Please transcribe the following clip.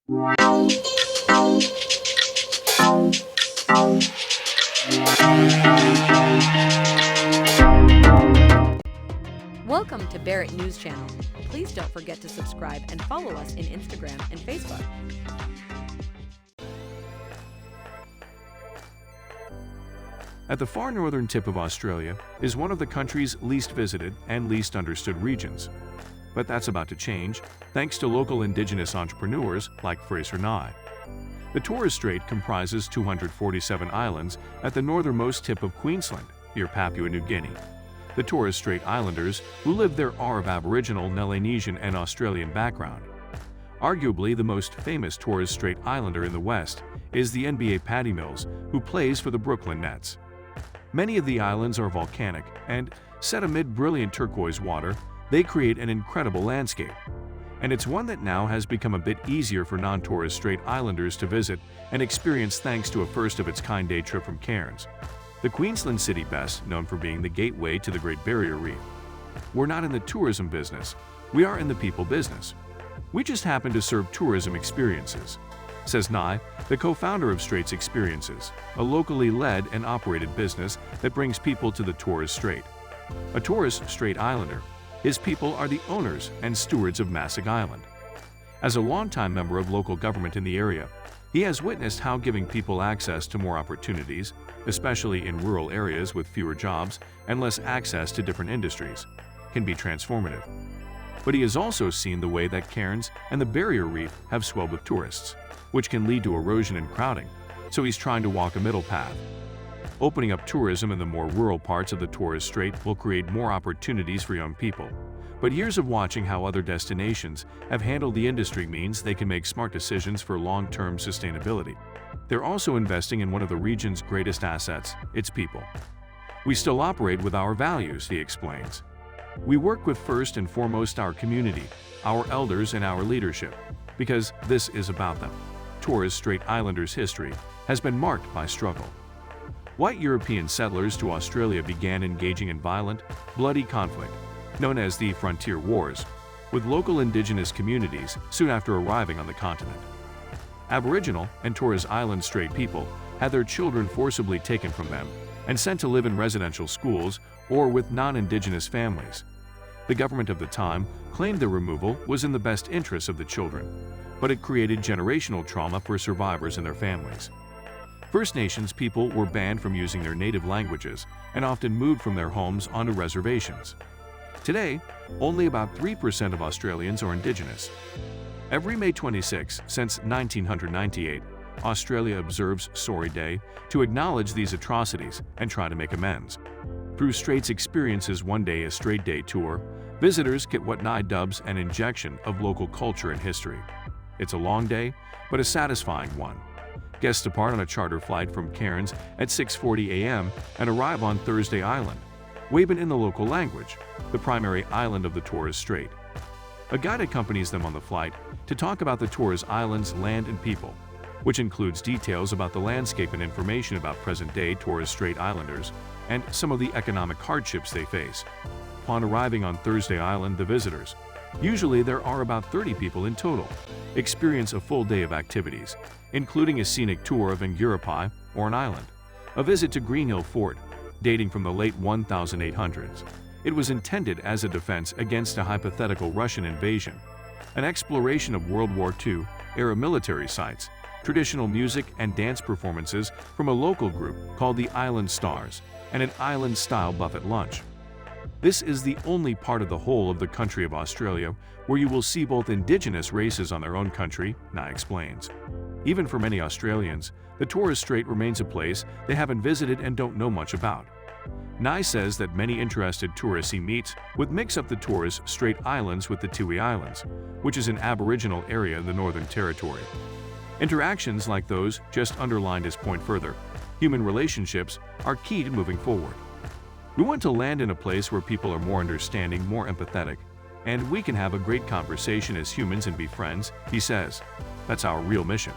Welcome to Barrett News Channel. Please don't forget to subscribe and follow us in Instagram and Facebook. At the far northern tip of Australia is one of the country's least visited and least understood regions. But that's about to change, thanks to local Indigenous entrepreneurs like Fraser Nai. The Torres Strait comprises 247 islands at the northernmost tip of Queensland, near Papua New Guinea. The Torres Strait Islanders who live there are of Aboriginal, Melanesian and Australian background. Arguably the most famous Torres Strait Islander in the West is the NBA Patty Mills, who plays for the Brooklyn Nets. Many of the islands are volcanic, and set amid brilliant turquoise water, they create an incredible landscape. And it's one that now has become a bit easier for non-Torres Strait Islanders to visit and experience thanks to a first-of-its-kind day trip from Cairns, the Queensland city best known for being the gateway to the Great Barrier Reef. We're not in the tourism business, we are in the people business. We just happen to serve tourism experiences, says Nai, the co-founder of Straits Experiences, a locally led and operated business that brings people to the Torres Strait. A Torres Strait Islander, his people are the owners and stewards of Massac Island. As a longtime member of local government in the area, he has witnessed how giving people access to more opportunities, especially in rural areas with fewer jobs and less access to different industries, can be transformative. But he has also seen the way that Cairns and the Barrier Reef have swelled with tourists, which can lead to erosion and crowding, so he's trying to walk a middle path. Opening up tourism in the more rural parts of the Torres Strait will create more opportunities for young people. But years of watching how other destinations have handled the industry means they can make smart decisions for long-term sustainability. They're also investing in one of the region's greatest assets, its people. We still operate with our values, he explains. We work with first and foremost our community, our elders and our leadership, because this is about them. Torres Strait Islanders' history has been marked by struggle. White European settlers to Australia began engaging in violent, bloody conflict, known as the Frontier Wars, with local Indigenous communities soon after arriving on the continent. Aboriginal and Torres Island Strait people had their children forcibly taken from them and sent to live in residential schools or with non-Indigenous families. The government of the time claimed their removal was in the best interests of the children, but it created generational trauma for survivors and their families. First Nations people were banned from using their native languages and often moved from their homes onto reservations. Today, only about 3% of Australians are Indigenous. Every May 26 since 1998, Australia observes Sorry Day to acknowledge these atrocities and try to make amends. Through Straits Experiences One Day a Straight Day tour, visitors get what Nai dubs an injection of local culture and history. It's a long day, but a satisfying one. Guests depart on a charter flight from Cairns at 6:40 a.m. and arrive on Thursday Island, Waban in the local language, the primary island of the Torres Strait. A guide accompanies them on the flight to talk about the Torres Islands' land and people, which includes details about the landscape and information about present-day Torres Strait Islanders and some of the economic hardships they face. Upon arriving on Thursday Island, the visitors, usually there are about 30 people in total, experience a full day of activities, including a scenic tour of Nguruppai, or an island, a visit to Green Hill Fort, dating from the late 1800s. It was intended as a defense against a hypothetical Russian invasion, an exploration of World War II-era military sites, traditional music and dance performances from a local group called the Island Stars, and an island-style buffet lunch. This is the only part of the whole of the country of Australia where you will see both Indigenous races on their own country, Nai explains. Even for many Australians, the Torres Strait remains a place they haven't visited and don't know much about. Nai says that many interested tourists he meets would mix up the Torres Strait Islands with the Tiwi Islands, which is an Aboriginal area in the Northern Territory. Interactions like those just underlined his point further. Human relationships are key to moving forward. We want to land in a place where people are more understanding, more empathetic, and we can have a great conversation as humans and be friends, he says. That's our real mission.